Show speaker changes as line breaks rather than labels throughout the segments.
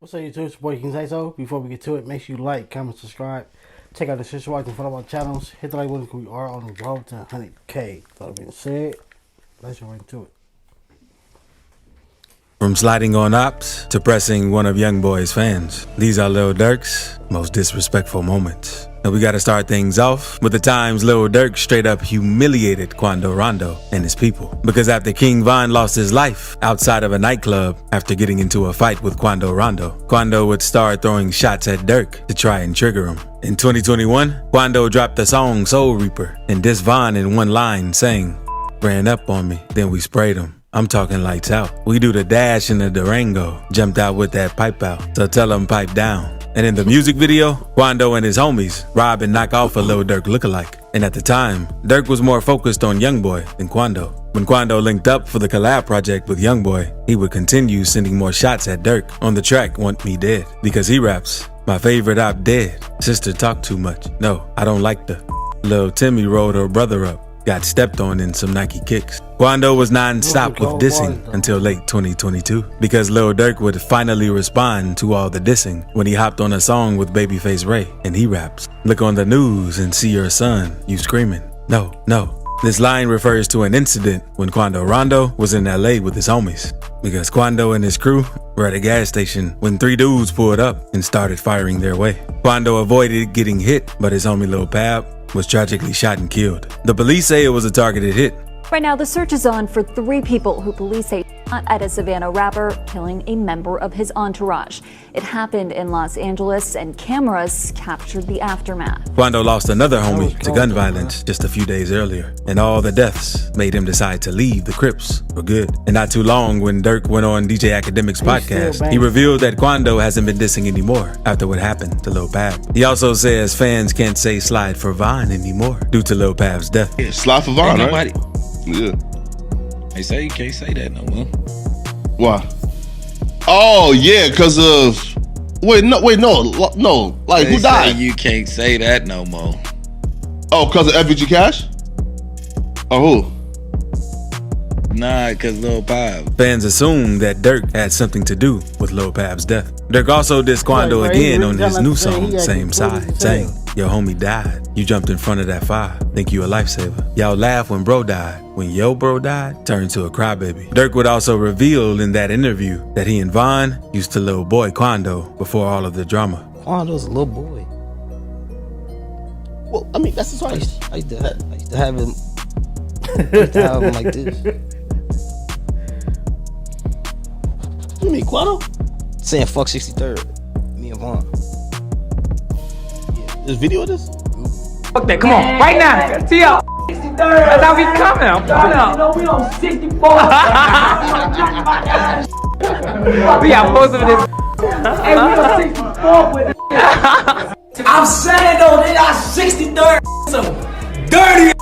What's up, YouTube? It's your boy King Say So. Before we get to it, make sure you like, comment, subscribe. Check out the description box and follow our channels. Hit the like button because we are on the road to 100K. That being said, let's get right into it.
From sliding on ops to pressing one of Youngboy's fans, these are Lil Durk's most disrespectful moments. Now we gotta start things off with the times Lil Durk straight up humiliated Quando Rondo and his people. Because after King Von lost his life outside of a nightclub after getting into a fight with Quando Rondo, Quando would start throwing shots at Durk to try and trigger him. In 2021, Quando dropped the song Soul Reaper and dissed Von in one line saying, "Ran up on me, then we sprayed him. I'm talking lights out. We do the dash in the Durango. Jumped out with that pipe out. So tell him pipe down." And in the music video, Quando and his homies rob and knock off a Lil Durk lookalike. And at the time, Durk was more focused on Youngboy than Quando. When Quando linked up for the collab project with Youngboy, he would continue sending more shots at Durk on the track Want Me Dead, because he raps, "My favorite op dead. Sister talk too much. No, I don't like the." Lil Timmy rolled her brother up. Got stepped on in some Nike kicks. Quando was non-stop with dissing until late 2022 because Lil Durk would finally respond to all the dissing when he hopped on a song with Babyface Ray and he raps, "Look on the news and see your son, you screaming. No, no." This line refers to an incident when Quando Rondo was in LA with his homies because Quando and his crew were at a gas station when three dudes pulled up and started firing their way. Quando avoided getting hit, but his homie Lil Pab was tragically shot and killed. The police say it was a targeted hit.
Right now, the search is on for three people who police say shot at a Savannah rapper, killing a member of his entourage. It happened in Los Angeles, and cameras captured the aftermath.
Quando lost another homie to gun violence just a few days earlier, and all the deaths made him decide to leave the Crips for good. And not too long, when Durk went on DJ Academic's podcast, he revealed that Quando hasn't been dissing anymore after what happened to Lil Pab. He also says fans can't say slide for Von anymore due to Lil Pab's death.
Yeah, slide for Von, right? Yeah.
They say you can't say that no more.
Why? Oh yeah, because of no. Like
They
who
say
died?
you can't say that no more.
Oh, because of FBG Cash? Or who?
Nah, because Lil Pab.
Fans assume that Durk had something to do with Lil Pab's death. Durk also dissed Quando again on his new song, Same Side, saying, "Your homie died. You jumped in front of that fire. Think you a lifesaver. Y'all laugh when bro died. When yo bro died, turned to a crybaby." Durk would also reveal in that interview that he and Von used to little boy Quando before all of the drama.
Quando's a little boy.
Well, I mean that's his
I
right.
used to have him. I used to have him like this.
You mean Quano?
Saying fuck 63rd. Me and Vaughn.
There's video of this?
Fuck that, come on, right now, see y'all. That's how we coming, I'm coming up.
No, we on 64.
We got most of this.
Hey, we on 64 with it. I'm saying though, they got 63rd. So dirty.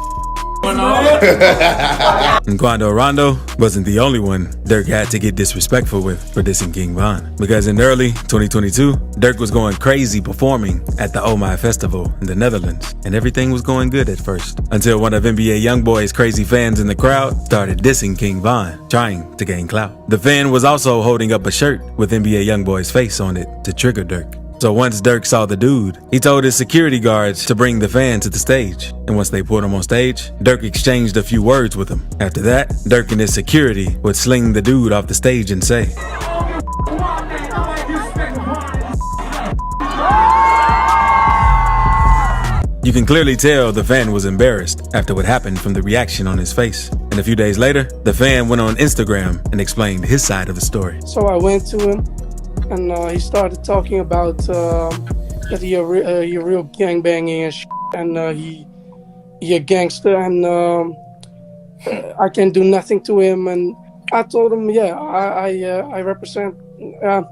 And Quando Rondo wasn't the only one Durk had to get disrespectful with for dissing King Von. Because in early 2022, Durk was going crazy performing at the Oh My Festival in the Netherlands. And everything was going good at first. Until one of NBA Youngboy's crazy fans in the crowd started dissing King Von, trying to gain clout. The fan was also holding up a shirt with NBA Youngboy's face on it to trigger Durk. So once Durk saw the dude, he told his security guards to bring the fan to the stage. And once they pulled him on stage, Durk exchanged a few words with him. After that, Durk and his security would sling the dude off the stage and say, You can clearly tell the fan was embarrassed after what happened from the reaction on his face. And a few days later, the fan went on Instagram and explained his side of the story.
So I went to him, and he started talking about that he a real gangbanging and and he a gangster, and I can do nothing to him. And I told him, yeah, I represent, I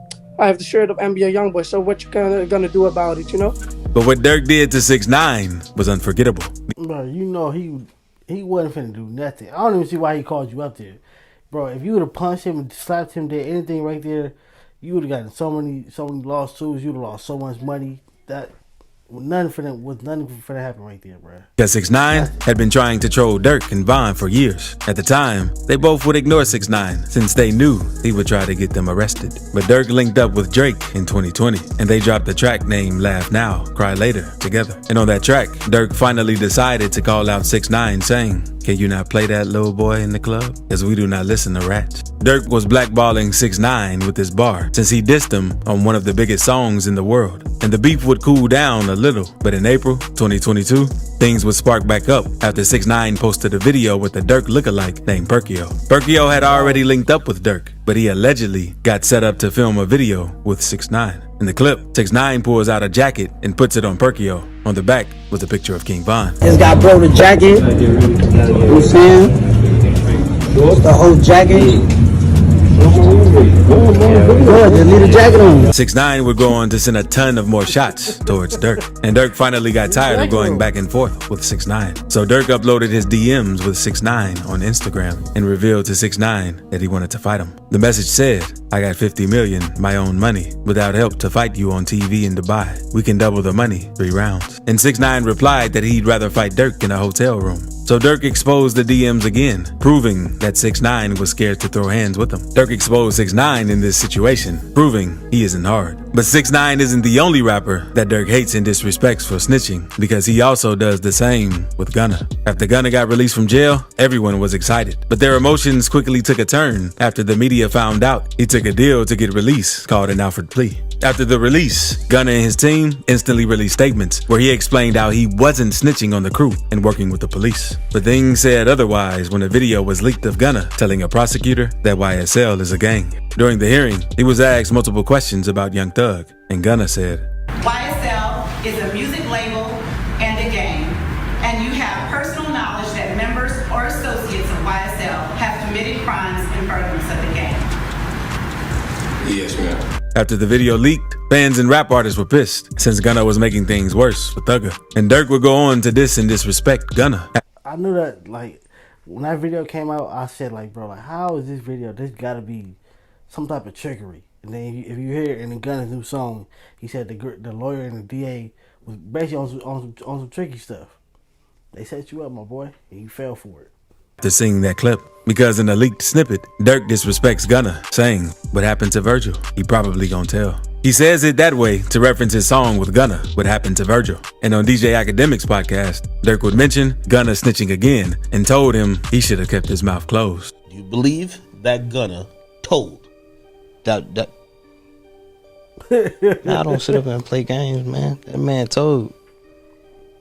have the shirt of NBA Youngboy. So what you gonna do about it, you know?
But what Durk did to 6ix9ine was unforgettable.
Bro, you know he wasn't finna do nothing. I don't even see why he called you up there. Bro, if you would have punched him and slapped him there, anything right there, you would have gotten so many lawsuits. You'd have lost so much money. That nothing for that happen right there, bro.
Because 6ix9ine had been trying to troll Durk and Von for years. At the time, they both would ignore 6ix9ine since they knew he would try to get them arrested. But Durk linked up with Drake in 2020, and they dropped the track named Laugh Now, Cry Later together. And on that track, Durk finally decided to call out 6ix9ine saying, "Can you not play that little boy in the club? Because we do not listen to rats." Durk was blackballing 6ix9ine with this bar since he dissed him on one of the biggest songs in the world. And the beef would cool down a little, but in April 2022, things would spark back up after 6ix9ine posted a video with a Durk lookalike named Perkio. Perkio had already linked up with Durk, but he allegedly got set up to film a video with 6ix9ine. In the clip, 6ix9ine pulls out a jacket and puts it on Perkio. On the back was a picture of King Von.
It's got bro the jacket. You see him? The whole jacket. Good, just leave the jacket on.
6ix9ine would go on to send a ton of more shots towards Durk. And Durk finally got tired of going back and forth with 6ix9ine. So Durk uploaded his DMs with 6ix9ine on Instagram and revealed to 6ix9ine that he wanted to fight him. The message said, "I got 50 million, my own money, without help to fight you on TV in Dubai. We can double the money, 3 rounds. And 6ix9ine replied that he'd rather fight Durk in a hotel room. So Durk exposed the DMs again, proving that 6ix9ine was scared to throw hands with him. Durk exposed 6ix9ine in this situation, proving he isn't hard. But 6ix9ine isn't the only rapper that Durk hates and disrespects for snitching, because he also does the same with Gunna. After Gunna got released from jail, everyone was excited. But their emotions quickly took a turn after the media found out he took a deal to get released called an Alfred plea. After the release, Gunna and his team instantly released statements where he explained how he wasn't snitching on the crew and working with the police. But things said otherwise when a video was leaked of Gunna telling a prosecutor that YSL is a gang. During the hearing, he was asked multiple questions about Young Thug, and Gunna said,
YSL is a music label and a gang, and you have personal knowledge that members or associates of YSL have committed crimes in furtherance of the gang.
Yes, ma'am.
After the video leaked, fans and rap artists were pissed since Gunna was making things worse for Thugger. And Durk would go on to diss and disrespect Gunna.
I knew that, like, when that video came out, I said, like, bro, like, how is this video? This gotta be some type of trickery. And then if you hear it in the Gunna's new song, he said the lawyer and the DA was basically on some tricky stuff. They set you up, my boy, and you fell for it.
To sing that clip, because in a leaked snippet, Durk disrespects Gunna, saying, "What happened to Virgil? He probably gon' tell." He says it that way to reference his song with Gunna, "What Happened to Virgil." And on DJ Academic's podcast, Durk would mention Gunna snitching again and told him he should have kept his mouth closed.
Do you believe that Gunna told that
Nah, I don't sit up and play games, man. That man told.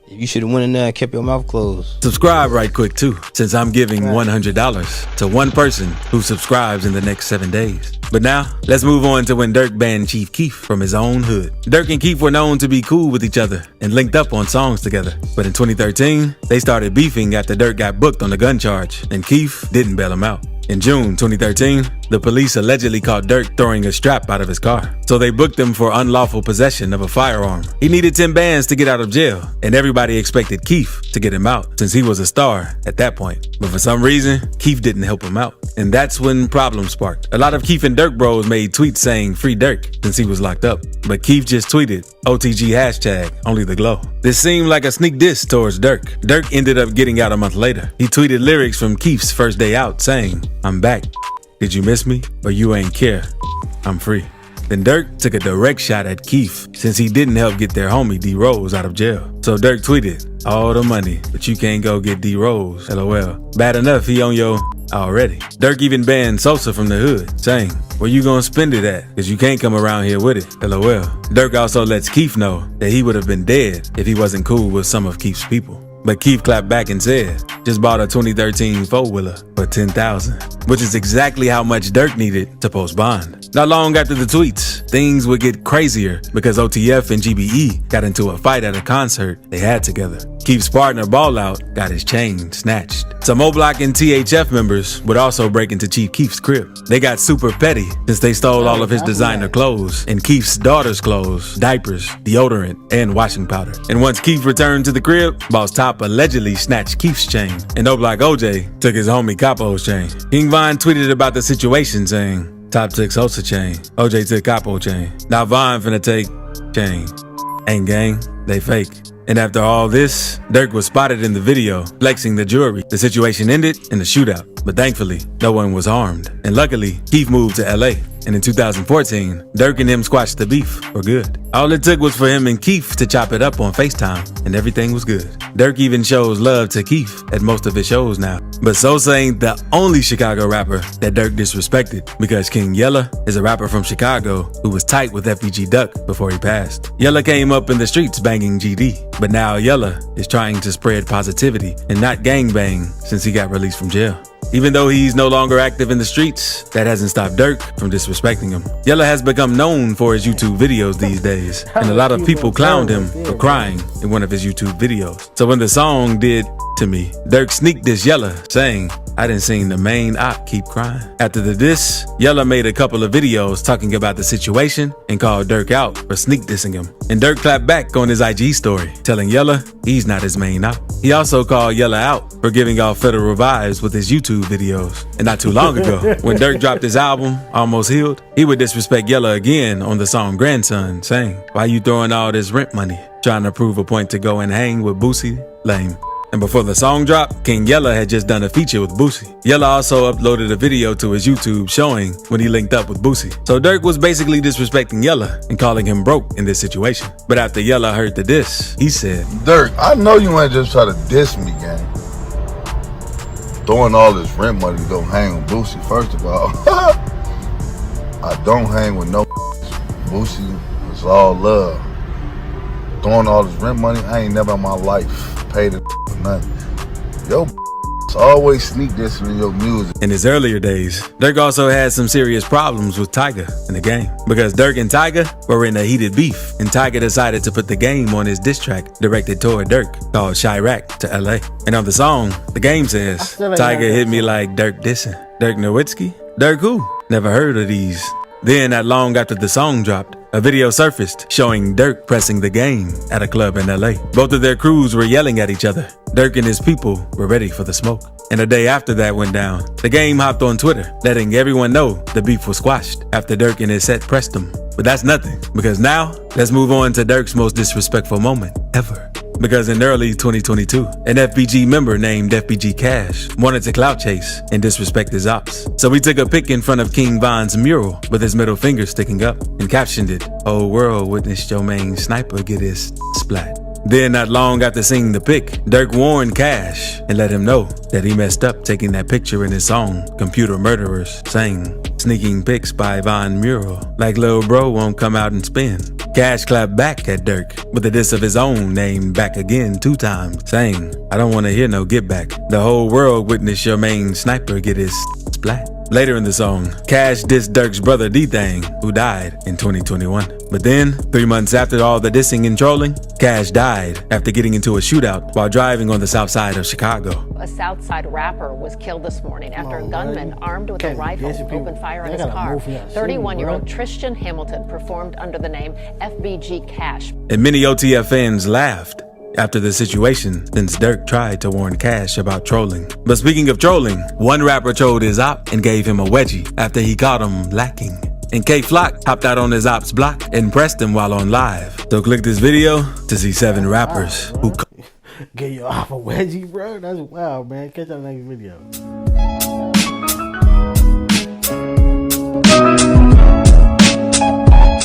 You should have went in there and kept your mouth closed.
Subscribe right quick too, since I'm giving $100 to one person who subscribes in the next 7 days. But now, let's move on to when Durk banned Chief Keef from his own hood. Durk and Keef were known to be cool with each other and linked up on songs together. But in 2013, they started beefing after Durk got booked on the gun charge, and Keef didn't bail him out. In June 2013, the police allegedly caught Durk throwing a strap out of his car. So they booked him for unlawful possession of a firearm. He needed 10 bands to get out of jail, and everybody expected Keef to get him out since he was a star at that point. But for some reason, Keef didn't help him out. And that's when problems sparked. A lot of Keef and Durk bros made tweets saying free Durk since he was locked up. But Keef just tweeted OTG hashtag only the glow. This seemed like a sneak diss towards Durk. Durk ended up getting out a month later. He tweeted lyrics from Keef's first day out saying, "I'm back. Did you miss me? But you ain't care. I'm free." Then Durk took a direct shot at Keef since he didn't help get their homie D Rose out of jail. So Durk tweeted, "All the money, but you can't go get D Rose. LOL. Bad enough he on your already." Durk even banned Sosa from the hood, saying, "Where you gonna spend it at? Cause you can't come around here with it. LOL. Durk also lets Keef know that he would have been dead if he wasn't cool with some of Keef's people. But Keef clapped back and said, "Just bought a 2013 four-wheeler for $10,000, which is exactly how much Durk needed to post bond. Not long after the tweets, things would get crazier because OTF and GBE got into a fight at a concert they had together. Keef's partner Ball Out got his chain snatched. Some O-Block and THF members would also break into Chief Keef's crib. They got super petty since they stole all of his designer clothes and Keef's daughter's clothes, diapers, deodorant, and washing powder. And once Keef returned to the crib, Boss Top allegedly snatched Keef's chain, and O-Block OJ took his homie Capo's chain. King Von tweeted about the situation saying, "Top took Sosa chain, OJ took Capo chain. Now Von finna take chain." And gang, they fake. And after all this, Durk was spotted in the video, flexing the jewelry. The situation ended in a shootout, but thankfully, no one was harmed. And luckily, Keith moved to LA. And in 2014, Durk and him squashed the beef for good. All it took was for him and Keith to chop it up on FaceTime, and everything was good. Durk even shows love to Keith at most of his shows now. But Sosa ain't the only Chicago rapper that Durk disrespected, because King Yella is a rapper from Chicago who was tight with FBG Duck before he passed. Yella came up in the streets banging GD, but now Yella is trying to spread positivity and not gangbang since he got released from jail. Even though he's no longer active in the streets, that hasn't stopped Durk from disrespecting him. Yella has become known for his YouTube videos these days, and a lot of people clowned him for crying in one of his YouTube videos. So when the song did to me, Durk sneaked diss Yella, saying, "I done seen the main op keep crying." After the diss, Yella made a couple of videos talking about the situation and called Durk out for sneak dissing him. And Durk clapped back on his IG story, telling Yella he's not his main op. He also called Yella out for giving off federal vibes with his YouTube videos. And not too long ago, when Durk dropped his album, Almost Healed, he would disrespect Yella again on the song Grandson, saying, "Why you throwing all this rent money? Trying to prove a point to go and hang with Boosie? Lame." And before the song dropped, King Yella had just done a feature with Boosie. Yella also uploaded a video to his YouTube showing when he linked up with Boosie. So Durk was basically disrespecting Yella and calling him broke in this situation. But after Yella heard the diss, he said,
Durk, I know you ain't just try to diss me, gang. Throwing all this rent money to go hang with Boosie, first of all. I don't hang with no Boosie. It's all love. Throwing all this rent money, I ain't never in my life paid it for nothing. Yo, it's always sneak dissing in your music.
In his earlier days, Durk also had some serious problems with Tyga in the game, because Durk and Tyga were in a heated beef, and Tyga decided to put The Game on his diss track directed toward Durk called Chirac to LA. And on the song, The Game says, "Tyga hit me like Durk dissing. Dirk Nowitzki? Durk who? Never heard of these." Then, not long after the song dropped, a video surfaced showing Durk pressing The Game at a club in LA. Both of their crews were yelling at each other. Durk and his people were ready for the smoke. And a day after that went down, The Game hopped on Twitter, letting everyone know the beef was squashed after Durk and his set pressed him. But that's nothing, because now, let's move on to Durk's most disrespectful moment ever. Because in early 2022, an FBG member named FBG Cash wanted to clout chase and disrespect his ops. So he took a pic in front of King Von's mural with his middle finger sticking up and captioned it, "Whole world witnessed your main sniper get his splat." Then, not long after seeing the pic, Durk warned Cash and let him know that he messed up taking that picture in his song, Computer Murderers, saying, "Sneaking pics by Von mural, like lil bro won't come out and spin." Cash clapped back at Durk with a diss of his own named Back Again 2 times, saying, "I don't want to hear no get back. The whole world witnessed your main sniper get his splat." Later in the song, Cash dissed Durk's brother D-Thang, who died in 2021. But then, 3 months after all the dissing and trolling, Cash died after getting into a shootout while driving on the south side of Chicago.
A South Side rapper was killed this morning after a gunman armed with a rifle opened fire on his car. 31-year-old Tristan Hamilton performed under the name FBG Cash.
And many OTF fans laughed after the situation, since Durk tried to warn Cash about trolling. But speaking of trolling, one rapper trolled his op and gave him a wedgie after he caught him lacking. And K-Flock hopped out on his op's block and pressed him while on live. So click this video to see 7 rappers who
Get your op a wedgie, bro. That's wild, man. Catch that next video.